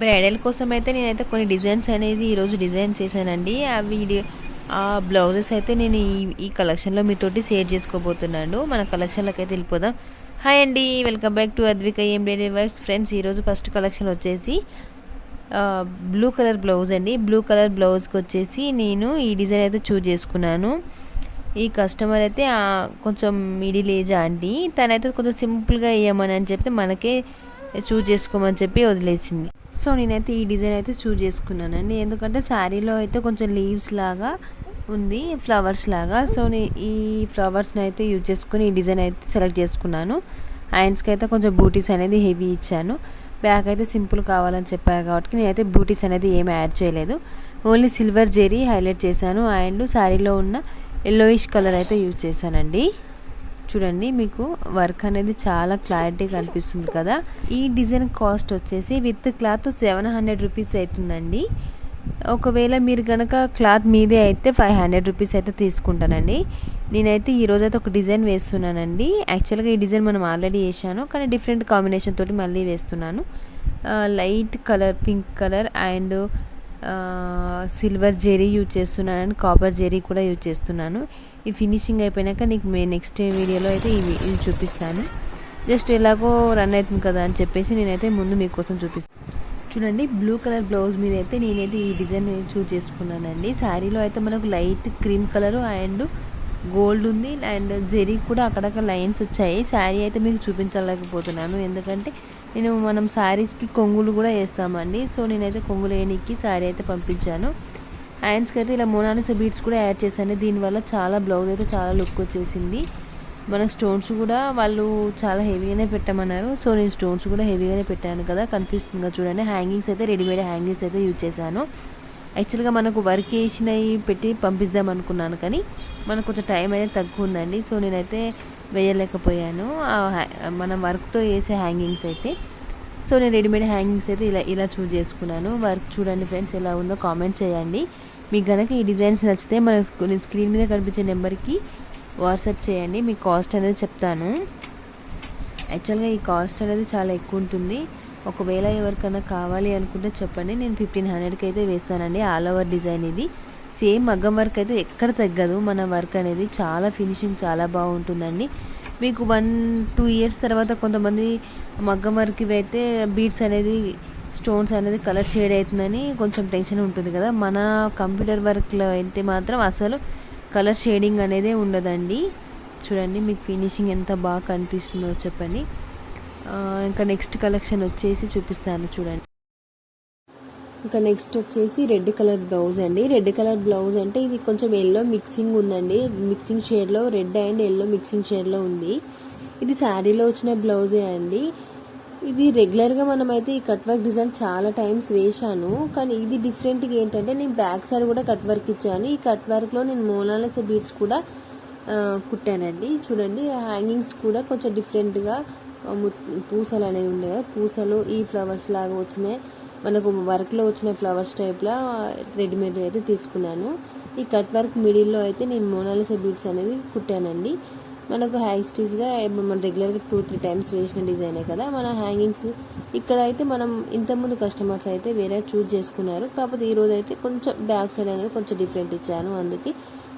Bridal కోసం అయితే నేనైతే కొన్ని డిజైన్స్ అనేది ఈరోజు డిజైన్ చేశానండి. ఆ బ్లౌజెస్ అయితే నేను ఈ కలెక్షన్లో మీతోటి షేర్ చేసుకోబోతున్నాను. మన కలెక్షన్లోకి అయితే వెళ్ళిపోదాం. హాయ్ అండి, welcome back to Advika embroidery works. Friends, ఈరోజు ఫస్ట్ కలెక్షన్ వచ్చేసి బ్లూ కలర్ బ్లౌజ్ అండి. బ్లూ కలర్ బ్లౌజ్కి వచ్చేసి నేను ఈ డిజైన్ అయితే చూజ్ చేసుకున్నాను. ఈ కస్టమర్ అయితే కొంచెం మిడిల్ ఏజ్ అండి. తనైతే కొంచెం సింపుల్గా వేయమని అని చెప్తే మనకే చూజ్ చేసుకోమని చెప్పి వదిలేసింది. సో నేనైతే ఈ డిజైన్ అయితే చూజ్ చేసుకున్నానండి. ఎందుకంటే శారీలో అయితే కొంచెం లీవ్స్ లాగా ఉంది, ఫ్లవర్స్ లాగా. సో ఈ ఫ్లవర్స్ని అయితే యూజ్ చేసుకుని ఈ డిజైన్ అయితే సెలెక్ట్ చేసుకున్నాను. హ్యాండ్స్కి అయితే కొంచెం బూటీస్ అనేది హెవీ ఇచ్చాను. బ్యాక్ అయితే సింపుల్ కావాలని చెప్పారు కాబట్టి నేనైతే బూటీస్ అనేది ఏమి యాడ్ చేయలేదు. ఓన్లీ సిల్వర్ జెరీ హైలైట్ చేశాను. అండ్ శారీలో ఉన్న ఎల్లోయిష్ కలర్ అయితే యూజ్ చేశానండి. చూడండి, మీకు వర్క్ అనేది చాలా క్లారిటీగా కనిపిస్తుంది కదా. ఈ డిజైన్ కాస్ట్ వచ్చేసి విత్ క్లాత్ 700 రూపీస్ అవుతుందండి. ఒకవేళ మీరు కనుక క్లాత్ మీదే అయితే 500 రూపీస్ అయితే తీసుకుంటానండి. నేనైతే ఈరోజు అయితే ఒక డిజైన్ వేస్తున్నానండి. యాక్చువల్గా ఈ డిజైన్ మనం ఆల్రెడీ వేసాను, కానీ డిఫరెంట్ కాంబినేషన్ తోటి మళ్ళీ వేస్తున్నాను. Light colour, pink colour and silver zari use చేస్తున్నాను అండ్ కాపర్ జెరీ కూడా యూజ్ చేస్తున్నాను. ఈ ఫినిషింగ్ అయిపోయాక నీకు నెక్స్ట్ వీడియోలో అయితే ఇది చూపిస్తాను. జస్ట్ ఎలాగో రన్ అవుతుంది కదా అని చెప్పేసి నేనైతే ముందు మీకోసం చూపిస్తాను. చూడండి, బ్లూ కలర్ బ్లౌజ్ మీద అయితే నేనైతే ఈ డిజైన్ చూజ్ చేసుకున్నానండి. శారీలో అయితే మనకు light cream colour and gold ఉంది అండ్ జెరీ కూడా అక్కడక్కడ లైన్స్ వచ్చాయి. శారీ అయితే మీకు చూపించలేకపోతున్నాను, ఎందుకంటే మనం శారీస్కి కొంగులు కూడా వేస్తామండి. సో నేనైతే కొంగులు వేయడానికి శారీ అయితే పంపించాను. హ్యాండ్స్కి అయితే ఇలా మోనాలిసా బీడ్స్ కూడా యాడ్ చేశాను. దీనివల్ల చాలా బ్లౌజ్ అయితే చాలా లుక్ వచ్చేసింది. మన స్టోన్స్ కూడా వాళ్ళు చాలా హెవీగానే పెట్టమన్నారు. సో నేను స్టోన్స్ కూడా హెవీగానే పెట్టాను కదా, కనిపిస్తుంది కదా. చూడండి, హ్యాంగింగ్స్ అయితే రెడీమేడ్ హ్యాంగింగ్స్ అయితే యూజ్ చేశాను. యాక్చువల్గా మనకు వర్క్ వేసినవి పెట్టి పంపిద్దాం అనుకున్నాను, కానీ మనకు కొంచెం టైం అయితే తక్కువ ఉందండి. సో నేనైతే వేయలేకపోయాను మనం వర్క్తో వేసే హ్యాంగింగ్స్ అయితే. సో నేను రెడీమేడ్ హ్యాంగింగ్స్ అయితే ఇలా చూజ్ చేసుకున్నాను. వర్క్ చూడండి ఫ్రెండ్స్, ఎలా ఉందో కామెంట్ చేయండి. మీకు కనుక ఈ డిజైన్స్ నచ్చితే మన స్క్రీన్ మీద కనిపించే నెంబర్కి వాట్సాప్ చేయండి. మీ కాస్ట్ అనేది చెప్తాను. యాక్చువల్గా ఈ కాస్ట్ అనేది చాలా ఎక్కువ ఉంటుంది. ఒకవేళ ఎవరికైనా కావాలి అనుకుంటే చెప్పండి, నేను 1500కి అయితే వేస్తానండి. ఆల్ ఓవర్ డిజైన్ ఇది సేమ్ మగ్గం వర్క్ అయితే ఎక్కడ తగ్గదు. మన వర్క్ అనేది చాలా ఫినిషింగ్ చాలా బాగుంటుందండి. మీకు 1-2 ఇయర్స్ తర్వాత కొంతమంది మగ్గం వర్క్ అయితే బీడ్స్ అనేది స్టోన్స్ అనేది కలర్ షేడ్ అవుతుందని కొంచెం టెన్షన్ ఉంటుంది కదా. మన కంప్యూటర్ వర్క్లో అయితే మాత్రం అసలు కలర్ షేడింగ్ అనేది ఉండదండి. చూడండి, మీకు ఫినిషింగ్ ఎంత బాగా కనిపిస్తుందో చెప్పండి. ఇంకా నెక్స్ట్ కలెక్షన్ వచ్చేసి చూపిస్తాను చూడండి. ఇంకా నెక్స్ట్ వచ్చేసి రెడ్ కలర్ బ్లౌజ్ అండి. రెడ్ కలర్ బ్లౌజ్ అంటే ఇది కొంచెం ఎల్లో మిక్సింగ్ ఉందండి. మిక్సింగ్ షేడ్లో రెడ్ అండ్ ఎల్లో మిక్సింగ్ షేడ్లో ఉంది. ఇది శారీలో వచ్చిన బ్లౌజే అండి. ఇది రెగ్యులర్గా మనమైతే ఈ కట్ వర్క్ డిజైన్ చాలా టైమ్స్ వేశాను, కానీ ఇది డిఫరెంట్గా ఏంటంటే నేను బ్యాక్ సైడ్ కూడా కట్ వర్క్ ఇచ్చాను. ఈ కట్ వర్క్లో నేను మోనాలిసా బీడ్స్ కూడా కుట్టానండి. చూడండి, హ్యాంగింగ్స్ కూడా కొంచెం డిఫరెంట్గా పూసలు అనేవి ఉండే కదా, పూసలు ఈ ఫ్లవర్స్ లాగా వచ్చినాయి. మనకు వర్క్లో వచ్చిన ఫ్లవర్స్ టైప్లో రెడీమేడ్ అయితే తీసుకున్నాను. ఈ కట్ వర్క్ మిడిల్లో అయితే నేను మోనాలిసా బీడ్స్ అనేది కుట్టానండి. మనకు హైస్టీస్గా మనం రెగ్యులర్గా 2-3 టైమ్స్ వేసిన డిజైనే కదా. మన హ్యాంగింగ్స్ ఇక్కడ అయితే మనం ఇంతకుముందు కస్టమర్స్ అయితే వేరే చూజ్ చేసుకున్నారు. కాకపోతే ఈరోజు అయితే కొంచెం బ్యాక్ సైడ్ అనేది కొంచెం డిఫరెంట్ ఇచ్చాను. అందుకే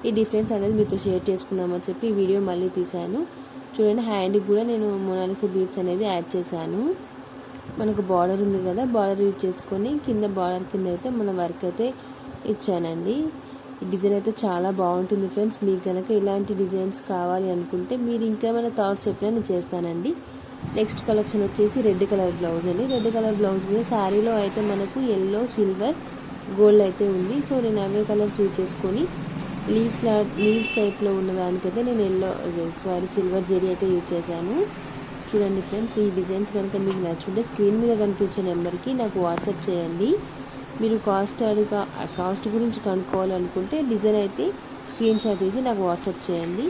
ఈ డిఫరెన్స్ అనేది మీతో షేర్ చేసుకుందామని చెప్పి ఈ వీడియో మళ్ళీ తీశాను. చూడండి, హ్యాండ్కి కూడా నేను మోనాలిసా బీడ్స్ అనేది యాడ్ చేశాను. మనకు బార్డర్ ఉంది కదా, బార్డర్ యూజ్ చేసుకొని కింద బార్డర్ కింద అయితే మన వర్క్ అయితే ఇచ్చానండి. ఈ డిజైన్ అయితే చాలా బాగుంటుంది ఫ్రెండ్స్. మీకు కనుక ఇలాంటి డిజైన్స్ కావాలి అనుకుంటే మీరు ఇంకేమైనా థాట్స్ చెప్పినా నేను చేస్తానండి. నెక్స్ట్ కలెక్షన్ వచ్చేసి రెడ్ కలర్ బ్లౌజ్ అండి. రెడ్ కలర్ బ్లౌజ్ మీద శారీలో అయితే మనకు ఎల్లో, సిల్వర్, గోల్డ్ అయితే ఉంది. సో నేను అవే కలర్స్ యూజ్ చేసుకొని లీవ్స్ టైప్లో ఉన్న దానికైతే నేను సిల్వర్ జెరీ అయితే యూజ్ చేశాను. చూడండి ఫ్రెండ్స్, ఈ డిజైన్స్ కనుక మీకు నచ్చుంటే స్క్రీన్ మీద కనిపించే నెంబర్కి నాకు వాట్సాప్ చేయండి. మీరు కాస్ట్ గురించి కనుక్కోవాలనుకుంటే డిజైన్ అయితే స్క్రీన్ షాట్ తీసి నాకు వాట్సాప్ చేయండి.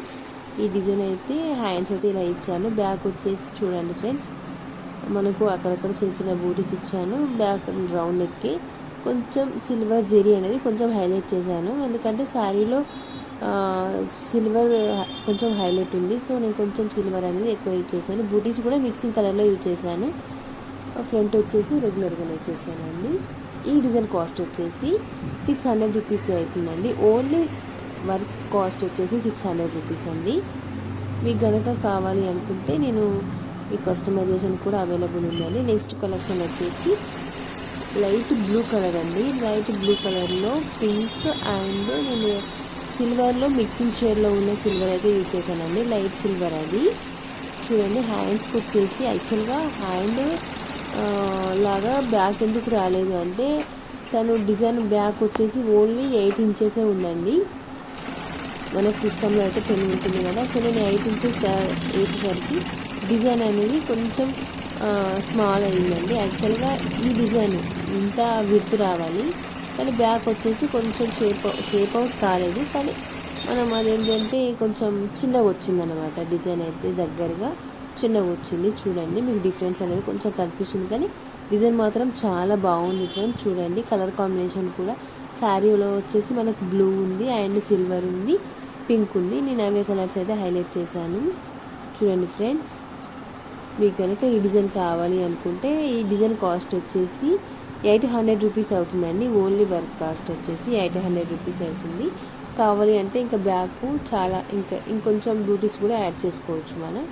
ఈ డిజైన్ అయితే హ్యాండ్స్ అయితే ఇలా ఇచ్చాను. బ్యాక్ వచ్చేసి చూడండి ఫ్రెండ్స్, మనకు అక్కడక్కడ చిన్న చిన్న బూటీస్ ఇచ్చాను. బ్యాక్ రౌండ్ నెక్కి కొంచెం సిల్వర్ జెరీ అనేది కొంచెం హైలైట్ చేశాను, ఎందుకంటే శారీలో సిల్వర్ కొంచెం హైలైట్ ఉంది. సో నేను కొంచెం సిల్వర్ అనేది ఎక్కువ యూజ్ చేశాను. బూటీస్ కూడా మిక్సింగ్ కలర్లో యూజ్ చేశాను. ఫ్రంట్ వచ్చేసి రెగ్యులర్గానే వచ్చేసానండి. ఈ డిజైన్ కాస్ట్ వచ్చేసి 600 రూపీస్ అవుతుందండి. ఓన్లీ వర్క్ కాస్ట్ వచ్చేసి 600 రూపీస్ అండి. మీకు కనుక కావాలి అనుకుంటే నేను ఈ కస్టమైజేషన్ కూడా అవైలబుల్ ఉందండి. నెక్స్ట్ కలెక్షన్ వచ్చేసి లైట్ బ్లూ కలర్ అండి. లైట్ బ్లూ కలర్లో పింక్ అండ్ నేను సిల్వర్లో మిక్సింగ్ షేడ్లో ఉన్న సిల్వర్ అయితే యూజ్ చేశానండి. లైట్ సిల్వర్ అది చూడండి. హ్యాండ్స్కి వచ్చేసి యాక్చువల్గా హ్యాండ్ లాగా బ్యాక్ ఎందుకు రాలేదు అంటే తను డిజైన్ బ్యాక్ వచ్చేసి ఓన్లీ 8 ఇంచెసే ఉందండి. మన సిస్టంలో అయితే 10 ఉంటుంది కదా. సో నేను 8 ఇంచెస్ వేసేసరికి డిజైన్ అనేది కొంచెం స్మాల్ అయ్యిందండి. యాక్చువల్గా ఈ డిజైన్ ఇంత విడ్త్ రావాలి, కానీ బ్యాక్ వచ్చేసి కొంచెం షేప్ అవుట్ కాలేదు. కానీ మనం అదేంటంటే కొంచెం చిన్నగా వచ్చిందనమాట. డిజైన్ అయితే దగ్గరగా చిన్నగా వచ్చింది. చూడండి మీకు డిఫరెన్స్ అనేది కొంచెం కనిపిస్తుంది, కానీ డిజైన్ మాత్రం చాలా బాగుంది ఫ్రెండ్స్. చూడండి కలర్ కాంబినేషన్ కూడా శారీలో వచ్చేసి మనకు బ్లూ ఉంది అండ్ సిల్వర్ ఉంది, పింక్ ఉంది. నేను అవే కలర్స్ అయితే హైలైట్ చేశాను. చూడండి ఫ్రెండ్స్, మీకు కనుక ఈ డిజైన్ కావాలి అనుకుంటే ఈ డిజైన్ కాస్ట్ వచ్చేసి 800 రూపీస్ అవుతుందండి. ఓన్లీ వర్క్ కాస్ట్ వచ్చేసి 800 రూపీస్ అవుతుంది. కావాలి అంటే ఇంకా బ్యాక్ చాలా ఇంకొంచెం బ్యూటీస్ కూడా యాడ్ చేసుకోవచ్చు మనం.